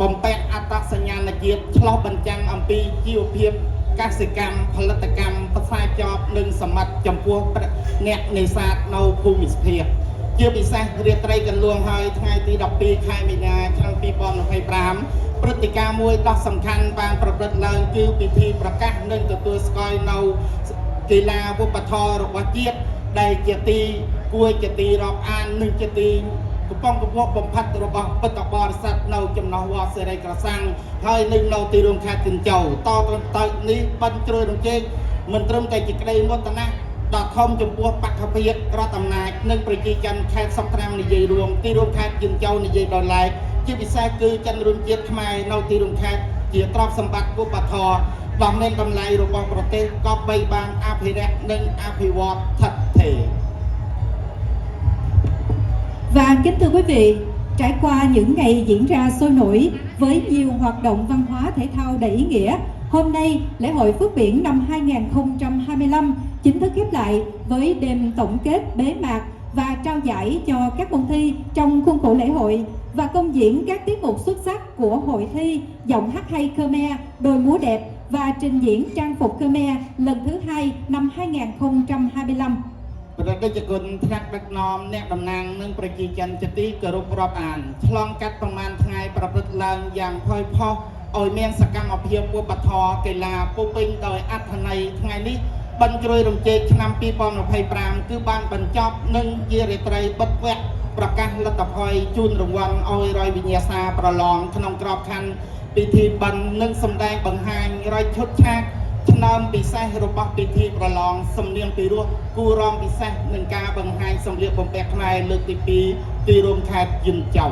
បំពេញអត្តសញ្ញាណជាតិឆ្លុះបញ្ចាំងអំពីជីវភាពកសិកម្មផលិតកម្មផ្សារភ្ជាប់និងសមត្ថចំពោះអ្នកនេសាទនៅភូមិស្ភាជាពិសេសរាត្រីកន្លងហើយថ្ងៃទី12ខែមីនាឆ្នាំ2025ព្រឹត្តិការណ៍មួយដ៏សំខាន់បានប្រព្រឹត្តឡើងគឺពិធីប្រកាសនិងទទួលស្គាល់នៅកីឡាវប្បធម៌របស់ជាតិដែលជាទីគួរជាទីរាប់អាននិងជាទីកំពុងកំពុងបំផាត់របស់ពុទ្ធបរិស័ទនៅចំណោះវត្តសេរីក្រសាំងហើយនឹងនៅទីរួមខេត្តគិនជៅតទៅនេះបិណ្ឌជ្រោយរំជែកមិនត្រឹមតែជាក្តីមោទនៈដ៏ធំចំពោះបក្ខភាពរដ្ឋអំណាចនិងប្រជាជនខេត្តសពត្រាំងនិយាយរួមទីរួមខេត្តគិនជៅនិយាយដល់ឡែកជាពិសេសគឺចិនរួមជាតិខ្មែរនៅទីរួមខេត្តជាទ្រព្យសម្បត្តិវប្បធម៌ដ៏មានតម្លៃរបស់ប្រទេសក៏បីបានអភិរក្សនិងអភិវឌ្ឍថិតថេរ. Và kính thưa quý vị, trải qua những ngày diễn ra sôi nổi với nhiều hoạt động văn hóa thể thao đầy ý nghĩa, hôm nay lễ hội Phước Biển năm 2025 chính thức khép lại với đêm tổng kết bế mạc và trao giải cho các môn thi trong khuôn khổ lễ hội và công diễn các tiết mục xuất sắc của hội thi giọng hát hay Khmer, đôi múa đẹp và trình diễn trang phục Khmer lần thứ 2 năm 2025. ប្រតិជនថ្នាក់ដឹកនាំអ្នកតំណាងនិងប្រជាជនជាទីគោរពរាប់អានឆ្លងកាត់ប្រមាណថ្ងៃប្រព្រឹត្តឡើងយ៉ាងផុយផុសឲ្យមានសកម្មភាពវប្បធម៌កីឡាពុះពេញដោយអត្ថន័យថ្ងៃនេះបិណ្ឌជ្រោយរំជែកឆ្នាំ2025គឺបានបញ្ចប់នឹងជារាត្រីបិទវគ្គប្រកាសលទ្ធផលជូនរង្វាន់ឲ្យរយវិញ្ញាសាប្រឡងក្នុងក្របខ័ណ្ឌពិធីបិណ្ឌនិងសម្ដែងបង្ហាញរយឈុតឆាកឆ្នាំពិសេសរបស់ពិធីប្រឡងសំនៀងពីរោះគូរំពិសេសនឹងការបង្ហាញសម្លៀកបំពាក់ខ្មែរលើកទី2ទីរួមខេត្តយិនchâu.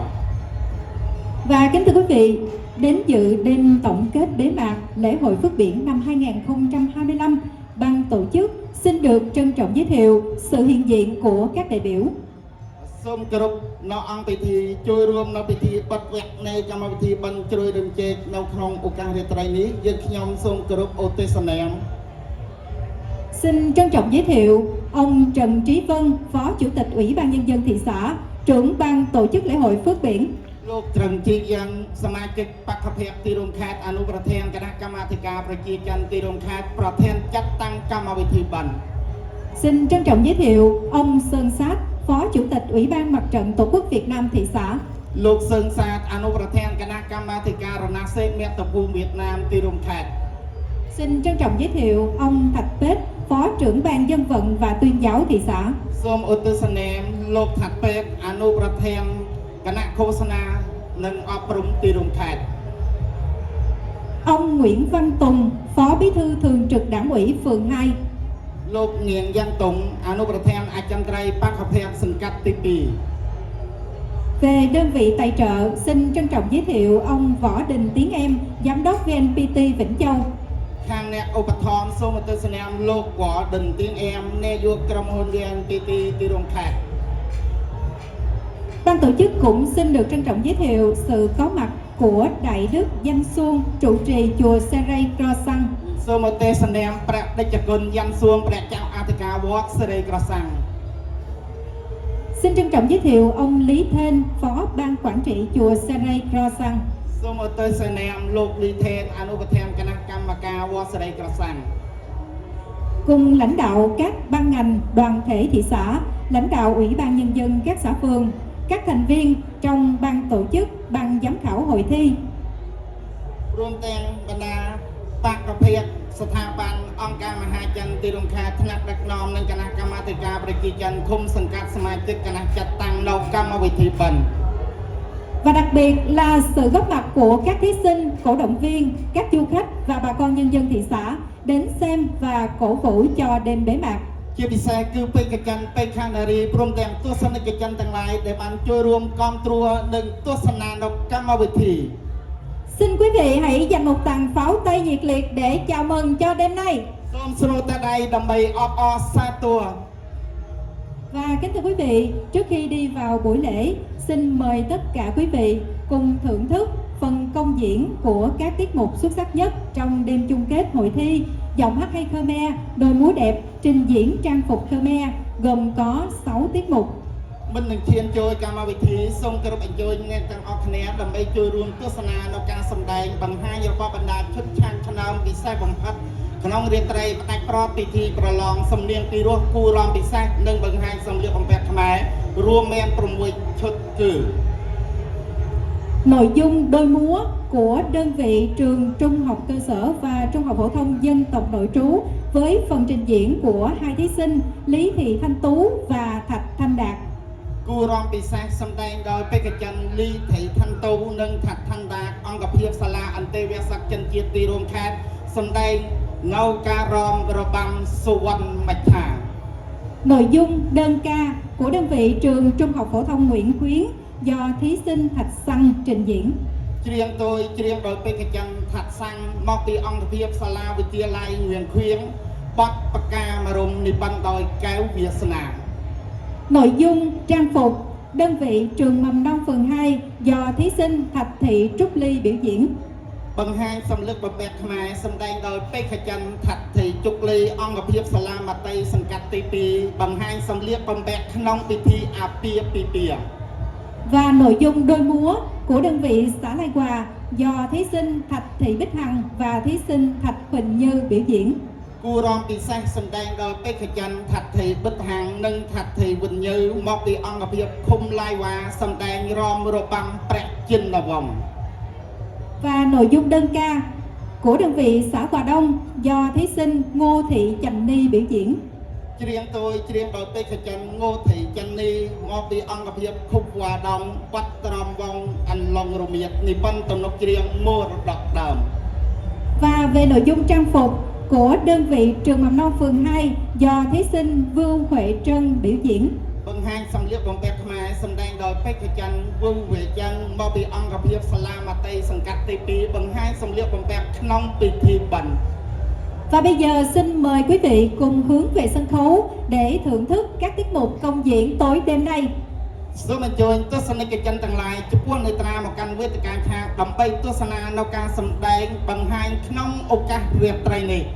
Và kính thưa quý vị, đến dự đêm tổng kết bế mạc lễ hội Phước Biển năm 2025, ban tổ chức xin được trân trọng giới thiệu sự hiện diện của các đại biểu. សូមគោរពនៅអង្គពិធីជួយរួមនៅពិធីបិទវគ្គនៃកម្មវិធីបិណ្ឌជ្រោយរំជែកនៅក្នុងឱកាសរាត្រីនេះយើងខ្ញុំសូមគោរពឧទ្ទិសនាម Xin trân trọng giới thiệu ông Trần Trí Vân, Phó Chủ tịch Ủy ban Nhân dân thị xã, trưởng ban tổ chức lễ hội Phước Biển. លោកត្រឹងជីយ៉ាងសមាជិកបក្ខភាពទីរួមខេត្តអនុប្រធានគណៈកម្មាធិការប្រជាជនទីរួមខេត្តប្រធានចាត់តាំងកម្មវិធីបិណ្ឌ Xin trân trọng giới thiệu ông Sơn Sát, Phó Chủ tịch Ủy ban Mặt trận Tổ quốc Việt Nam thị xã. លោកសឿងសាទអនុប្រធានគណៈកម្មាធិការរណសេមាតុភូមិវៀតណាមទីរួមខេត្ត Xin trân trọng giới thiệu ông Thạch Pết, Phó trưởng ban dân vận và tuyên giáo thị xã. សូមឧទ្ទិសនាមលោកថាត់ពេទ្យអនុប្រធានគណៈឃោសនានិងអប់រំទីរួមខេត្ត Ông Nguyễn Văn Tùng, Phó Bí thư Thường trực Đảng ủy phường 2. លោកនាងយ៉ាងតុងអនុប្រធានអចិន្ត្រៃយ៍បក្ខភាពសង្កាត់ទី 2 Về đơn vị tài trợ, xin trân trọng giới thiệu ông Võ Đình Tiến Em, Giám đốc VNPT Vĩnh Châu. ខាងអ្នកឧបត្ថម្ភសូមឧទ្ទិសនាមលោកវ៉ាដិនទៀងអែមនាយកក្រុមហ៊ុន VNPT ទីរួមខេត្ត Ban tổ chức cũng xin được trân trọng giới thiệu sự có mặt của Đại đức Danh Xuông, trụ trì chùa Seray Krasang. សូមឧទ្ទិសនាមព្រះតេជគុណយ៉ាងសួងព្រះចៅអធិការវត្តសេរីក្រសាំង Xin trân trọng giới thiệu ông Lý Thên, Phó Ban Quản trị chùa Seray Krasang. សូមឧទ្ទិសនាមលោកលីថេនអនុប្រធានគណៈកម្មការវត្តសេរីក្រសាំង Cùng lãnh đạo các ban ngành, đoàn thể thị xã, lãnh đạo Ủy ban Nhân dân các xã phường, các thành viên trong ban tổ chức, ban giám khảo hội thi. រួមទាំងបណ្ដាបក្ខភាពស្ថាប័នអង្គការមហាជនទីរួមខេត្តថ្នាក់ដឹកនាំនិងគណៈកម្មាធិការប្រជាជនឃុំសង្កាត់សមាជិកគណៈចាត់តាំងនៅកម្មវិធីបិណ្ឌ Và đặc biệt là sự góp mặt của các thí sinh, cổ động viên, các du khách và bà con nhân dân thị xã đến xem và cổ vũ cho đêm bế mạc. ជាពិសេសគឺបេក្ខជនបេក្ខនារីព្រមទាំងទស្សនិកជនទាំងឡាយដែលបានចូលរួមគាំទ្រនិងទស្សនានៅកម្មវិធី Xin quý vị hãy dành một tràng pháo tay nhiệt liệt để chào mừng cho đêm nay. សូមស្រូតតែដៃដើម្បីអបអរសាទរ Và kính thưa quý vị, trước khi đi vào buổi lễ, xin mời tất cả quý vị cùng thưởng thức phần công diễn của các tiết mục xuất sắc nhất trong đêm chung kết hội thi giọng hát hay Khmer, đôi múa đẹp, trình diễn trang phục Khmer gồm có 6 tiết mục. មិននឹងឈានចូលកម្មវិធីសូមគោរពអញ្ជើញអ្នកទាំងអស់គ្នាដើម្បីចូលរួមទស្សនានៅការសម្ដែងបង្ហាញរបស់បណ្ដាឈុតឆាកឆ្នើមពិសេសបំផុតក្នុងរាត្រីផ្ដាច់ប្រពិធីប្រឡងសំនៀងពីរោះគូរំពិសេសនិងបង្ហាញសម្លៀកបំពាក់ខ្មែររួមមាន6ឈុតគឺ Nội dung đôi múa của đơn vị trường Trung học cơ sở và Trung học phổ thông dân tộc nội trú với phần trình diễn của hai thí sinh Lý Thị Thanh Tú và Thạch Thanh Đạt. គូរំពិសេសសម្ដែងដោយបេក្ខជនលីថៃថាន់តូនិងថាត់ថាន់ដាអង្គភាពសាលាអន្តេវាសិកចិនជាតិទីរួមខេត្តសម្ដែងនៅការរំរបាំសុវណ្ណមច្ឆា Nội dung đơn ca của đơn vị trường Trung học phổ thông Nguyễn Khuyến do thí sinh Thạch Săng trình diễn. ច្រៀងដោយបេក្ខជនថាត់សាំងមកពីអង្គភាពសាលាវិទ្យាល័យងៀនខៀងបទបកាមរំនិប័ណ្ណដោយកែវវាសនា Nội dung trang phục đơn vị trường mầm non phường 2 do thí sinh Thạch Thị Trúc Ly biểu diễn. បង្ហាញសម្លឹកបំពាក់ខ្មែរសម្ដែងដោយបេក្ខជនថាត់ធីជុកលីអង្គភាពសាលាមត្តេយ្យសង្កាត់ទី 2 បង្ហាញសម្លៀកបំពាក់ក្នុងពិធីអាពាហ៍ពិពាហ៍ Và nội dung đôi múa của đơn vị xã Lai Hòa do thí sinh Thạch Thị Bích Hằng và thí sinh Thạch Huỳnh Như biểu diễn. គូរំពិសេសសម្ដែងដោយបេក្ខជនថាត់ធីបិទហាងនិងថាត់ធីវិញ្ញូមកពីអង្គភាពឃុំឡាយវ៉ាសម្ដែងរំរបាំព្រះចិនវង្ស Và nội dung đơn ca của đơn vị xã Hòa Đông do thí sinh Ngô Thị Chành Ni biểu diễn. ច្រៀងដោយបេក្ខជនងូថៃចិននីមកពីអង្គភាពឃុំវ៉ាដងវត្តត្រមវងអន្លងរមៀតនិប័ណ្ណទំនុកច្រៀងមរតកដើម Và về nội dung trang phục của đơn vị trường mầm non phường 2 do thí sinh Vưu Huệ Trân biểu diễn. បង្ហាញសម្លៀកបំពាក់ខ្មែរសម្ដែងដោយបេក្ខជនវឹងវេចិនមកពីអង្គភាពសាលាមត្តេយ្យសង្កាត់ទី 2 បង្ហាញសម្លៀកបំពាក់ក្នុងពិធីបិណ្ឌ Và bây giờ xin mời quý vị cùng hướng về sân khấu để thưởng thức các tiết mục công diễn tối đêm nay. សូមអញ្ជើញទស្សនិកជនទាំងឡាយចំពោះនេត្រាមកកាន់វេទិកាខាងដើម្បីទស្សនានៅការសម្ដែងបង្ហាញក្នុងឱកាសរាត្រីនេះ អ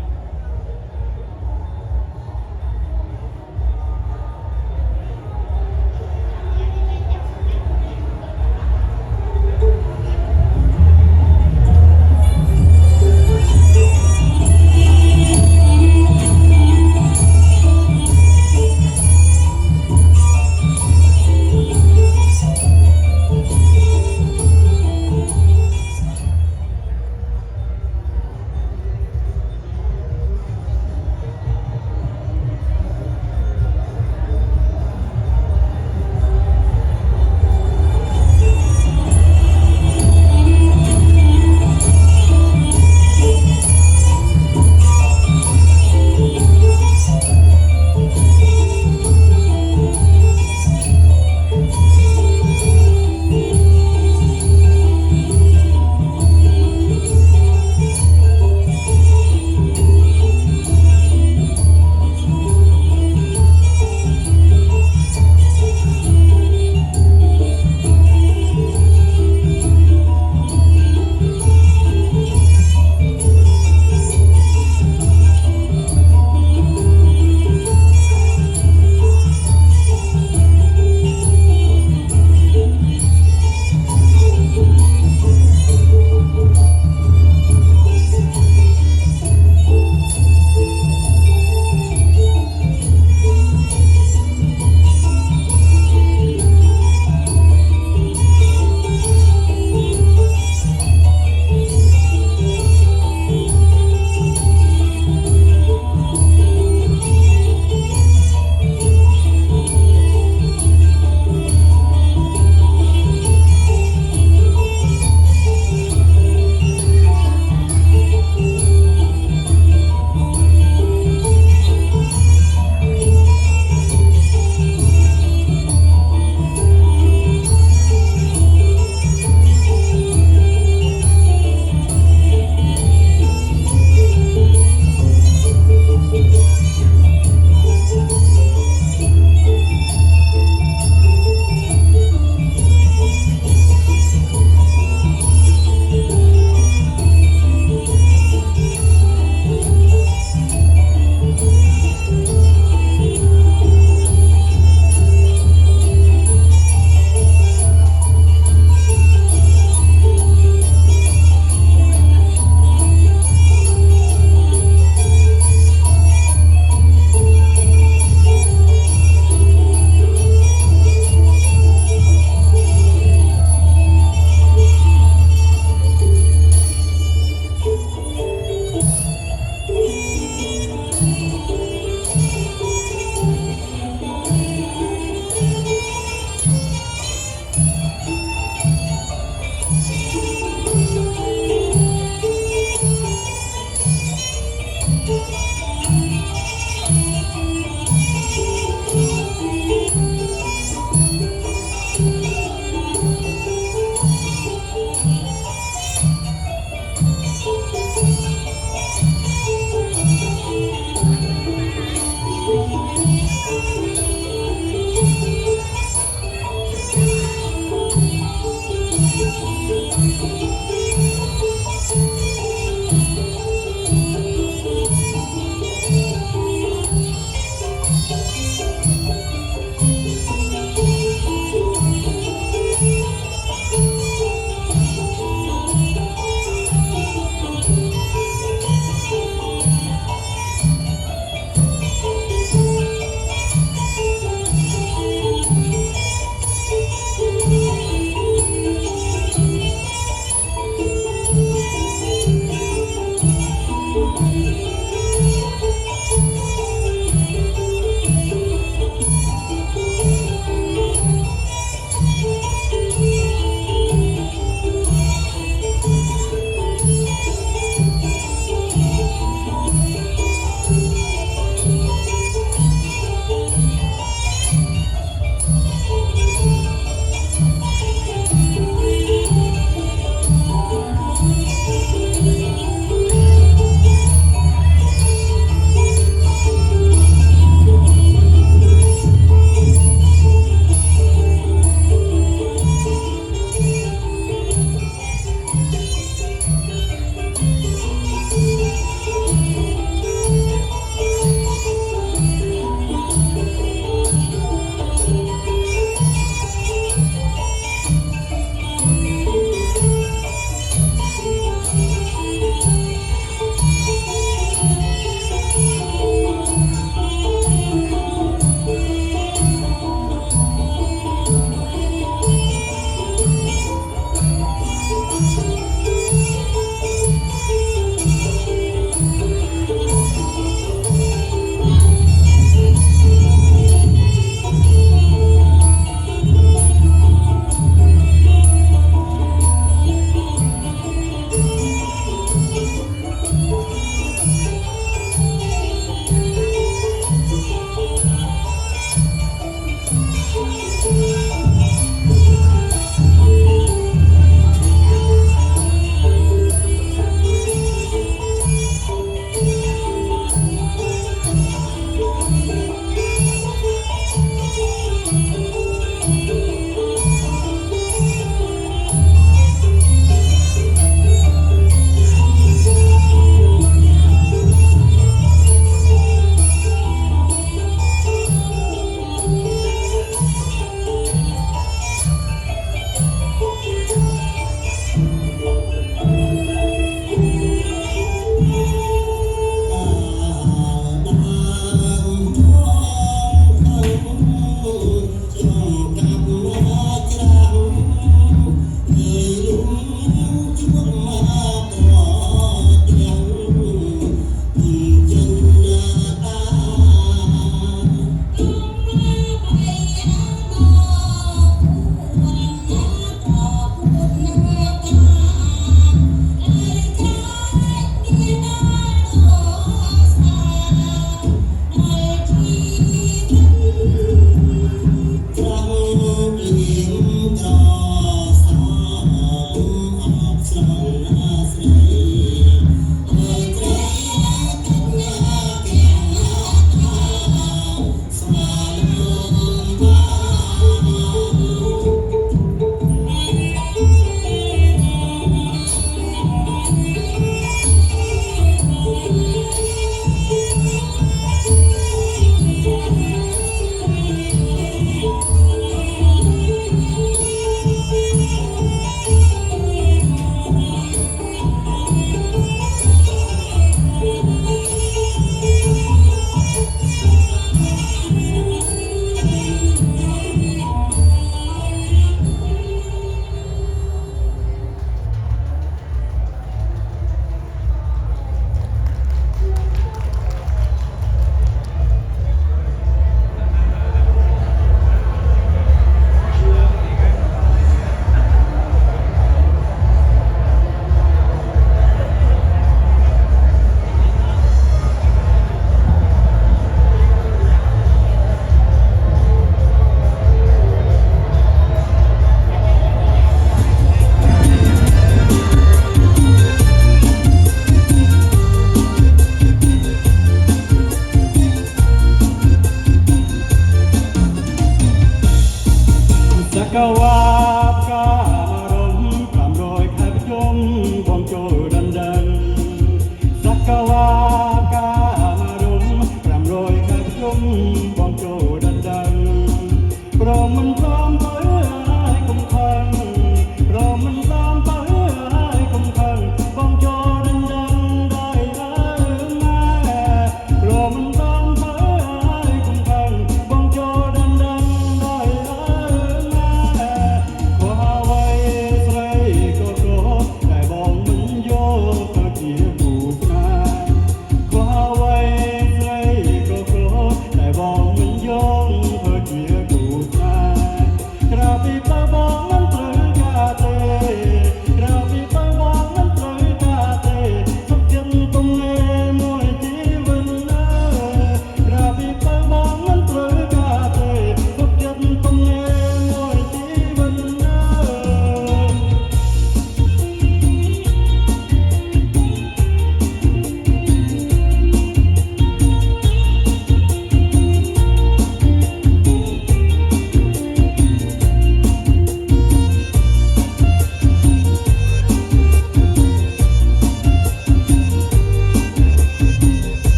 ល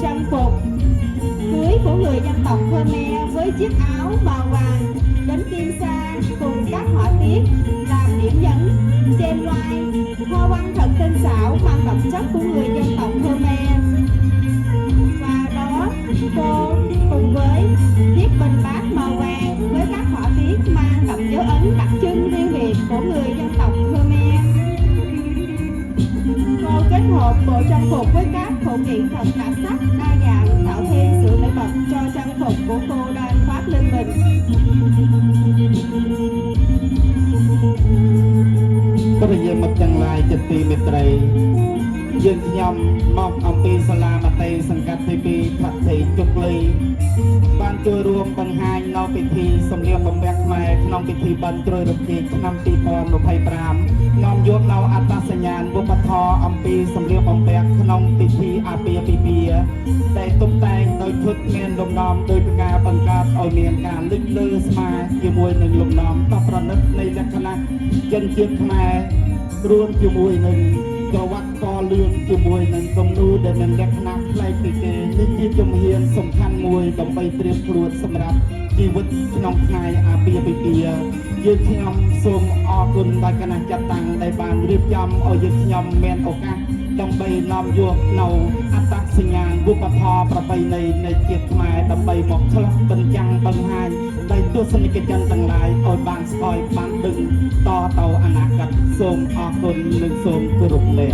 trang phục cưới của người dân tộc Khmer với chiếc áo màu vàng đến kim sa cùng các họa tiết làm điểm nhấn trên vai, hoa văn thật tinh xảo mang đậm chất của người dân tộc Khmer. Và đó cô cùng với chiếc bình bát màu vàng với các họa tiết mang đậm dấu ấn đặc trưng riêng biệt của người dân tộc Khmer. Cô kết hợp bộ trang phục với các phụ kiện thật đặc sắc đa dạng tạo thêm sự nổi bật cho trang phục của cô đang khoác lên mình. Có thể dừng một chẳng lại chân tì mệt đầy dương nhầm mong ông pin sa la mà tê sang cắt tê pi thật thị chục ly ban chơi rùm bằng hai nâu bị thi xâm liêu bằng bẹt mẹ nông bị thi ban chơi được kì năm tì bòn một hay pram nông vô nâu ata sa nhàn vô bát thò ông pi xâm liêu bằng bẹt nông bị thi a pi pi piแต่ตุ้มแต่งโดยชุดเมียนลมน้อมโดยประกาศบังคับเอาเมียนการลึกลือสมาอยู่มวยหนึ่งลมน้อมต้องประนึกในลักษณะยันเชียงแม่รวมอยู่มวยหนึ่งกวัดกอเลืองอยู่มวยหนึ่งตรงนู้นเดินเป็นลักษณะไล่ปีเกนี่จีจมเฮียนสำคัญมวยต้องไปเตรียมปลวดสำหรับชีวิตน้องชายอาเปียปีเปียยืนขยมส่งออกกุนได้ขนาดจัดตั้งได้บานเรียบจำเอายืนขยมเมียนโอกาสต้องไปนำยวกเนาอัตสัญญาณบุปผาประไปในเกียรติหมายต้องไปหมกฉลองบัญญังบังหายได้ตัวสนิทกันต่างหลายเอาบางสกอยบางดึงต่อเตาอนาคตส่งออกกุนหนึ่งส่งกรุบเลย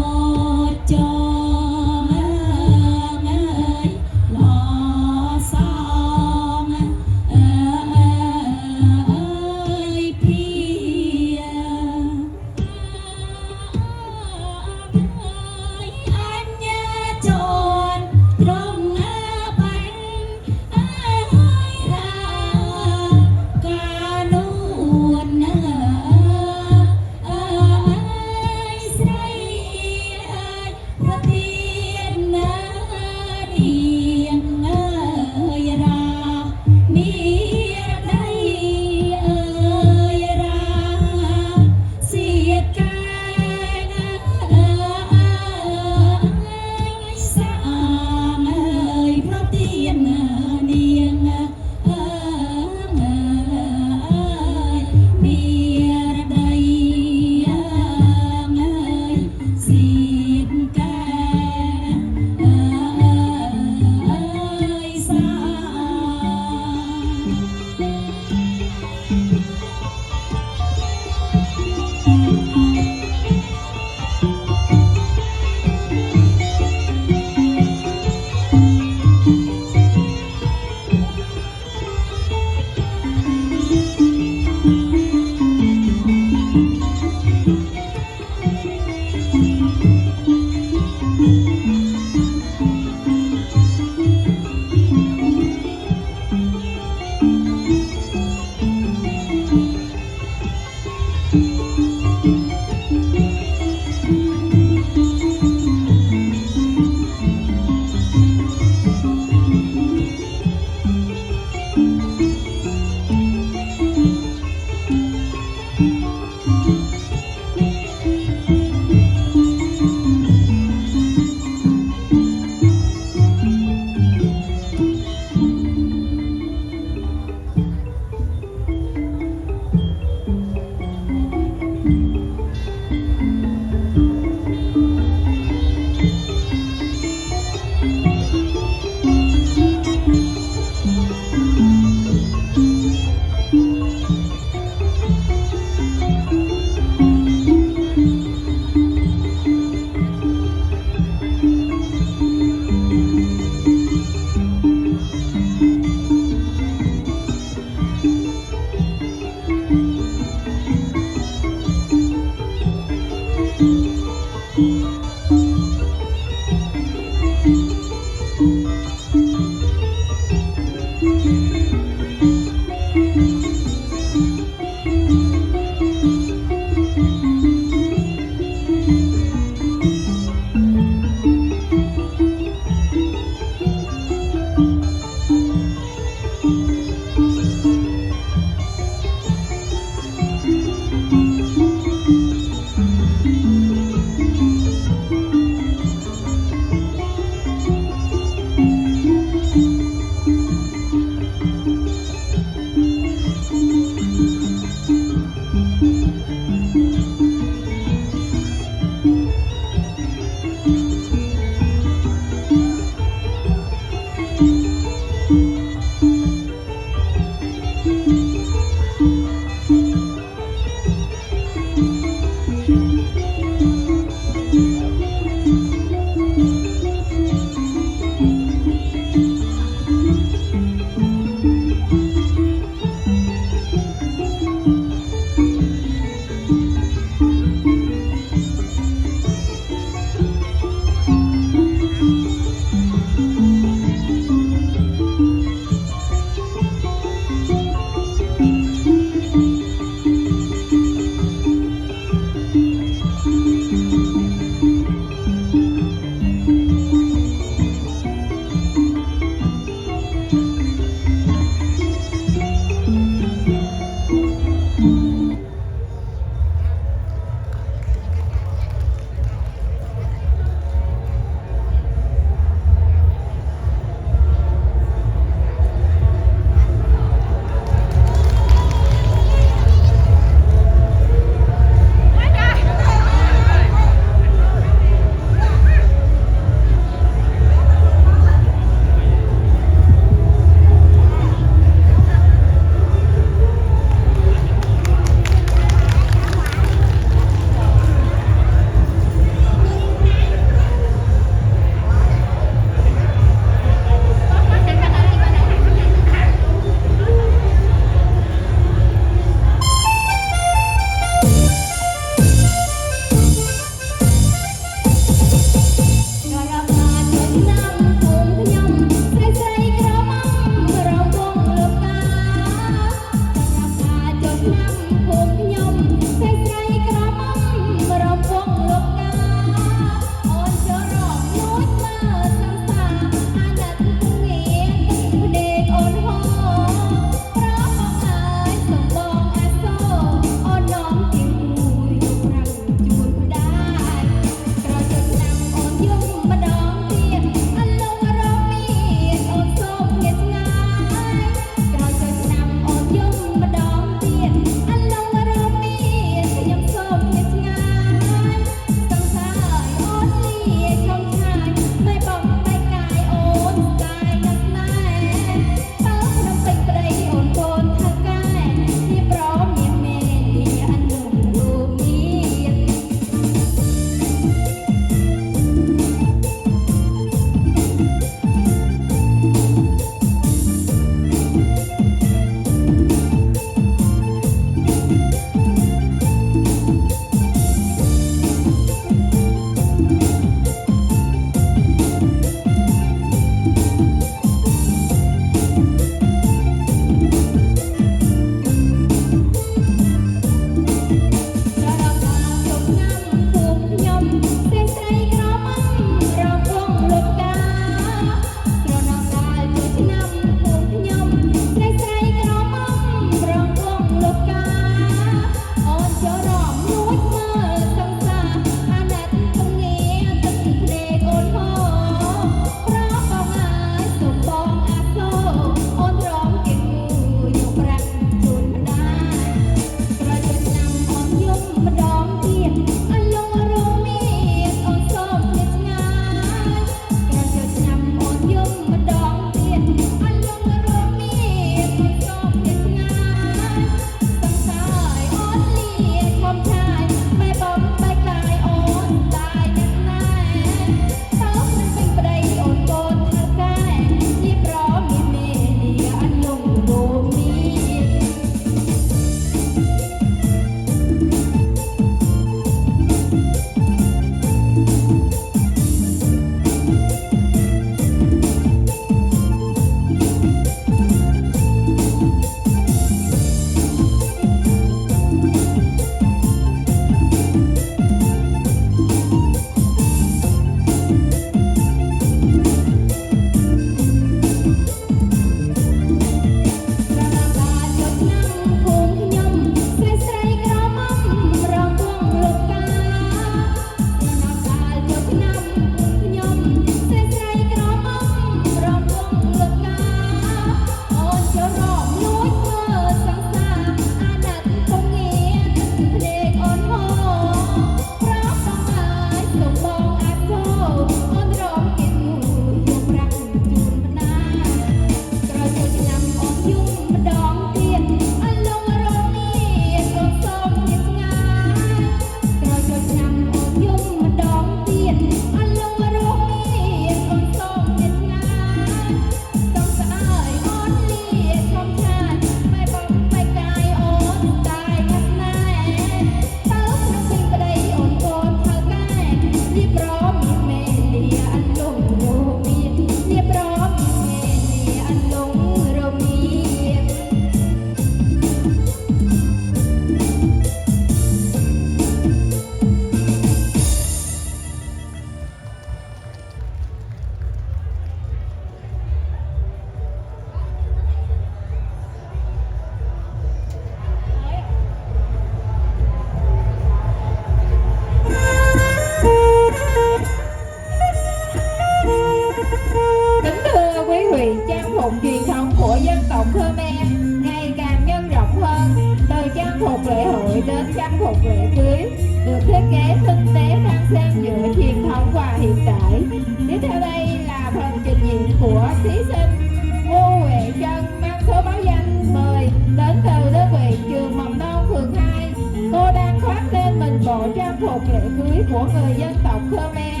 của người dân tộc Khmer.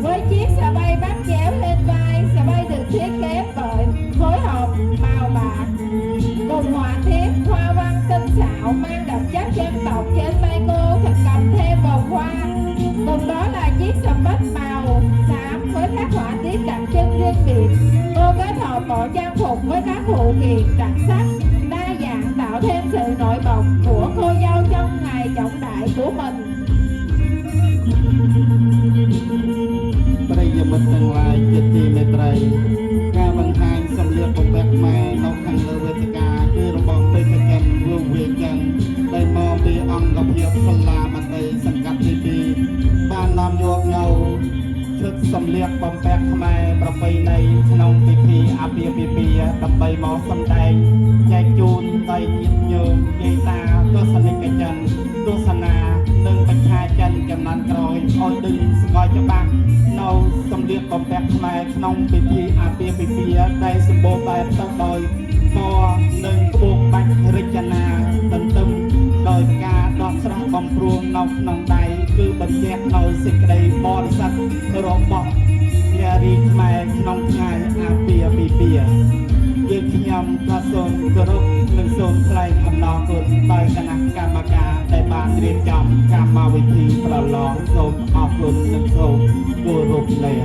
Với chiếc xà bay bắt chéo lên vai, xà bay được thiết kế bởi phối hợp màu bạc cùng họa tiết hoa văn tinh xảo mang đậm chất dân tộc. Trên tay cô thật cầm thêm vòng hoa, cùng đó là chiếc sầm bách màu xám với các họa tiết đặc trưng riêng biệt. Cô kết hợp bộ trang phục với các phụ kiện đặc sắc đa dạng tạo thêm sự nổi bật của cô dâu trong ngày trọng đại của mình. ប្រិយមិត្តទាំងឡាយជាទីមេត្រីការបង្ហាញសម្លៀកបំពាក់ខ្មែរនៅខាងលើវេទិកាគឺរបស់បេក្ខជនលោកវាចឹងដែលមកពីអង្គភាពសាលាមត្តេយ្យសង្កាត់ទី2បាននាំយកនៅឈុតសម្លៀកបំពាក់ខ្មែរប្រពៃណីក្នុងពិធីអាពាហ៍ពិពាហ៍ដើម្បីមកសម្ដែងចែកជូនដល់ញាតិញោមយាយតាទស្សនិកជនទស្សនានិងបញ្ឆាចិនចំនួនក្រោយឲ្យដឹងស្គាល់ច្បាស់នៅសម្លៀកបំពាក់ខ្មែរក្នុងពិធីអាពាហ៍ពិពាហ៍ដែលសម្បូរបែបទៅដោយពណ៌និងក្បួនបាច់រចនាទន្ទឹមដោយការដកស្រង់បំព្រួងនៅក្នុងដៃគឺបញ្ជាក់នៅសេចក្តីបរិសុទ្ធរបស់នារីខ្មែរក្នុងថ្ងៃអាពាហ៍ពិពាហ៍យើងខ្ញុំក៏សូមគោរពនិងសូមថ្លែងអំណរគុណដល់គណៈកម្មការដែលបានរៀបចំកម្មវិធីប្រឡងសូមអរគុណនិងសូមគោរពលា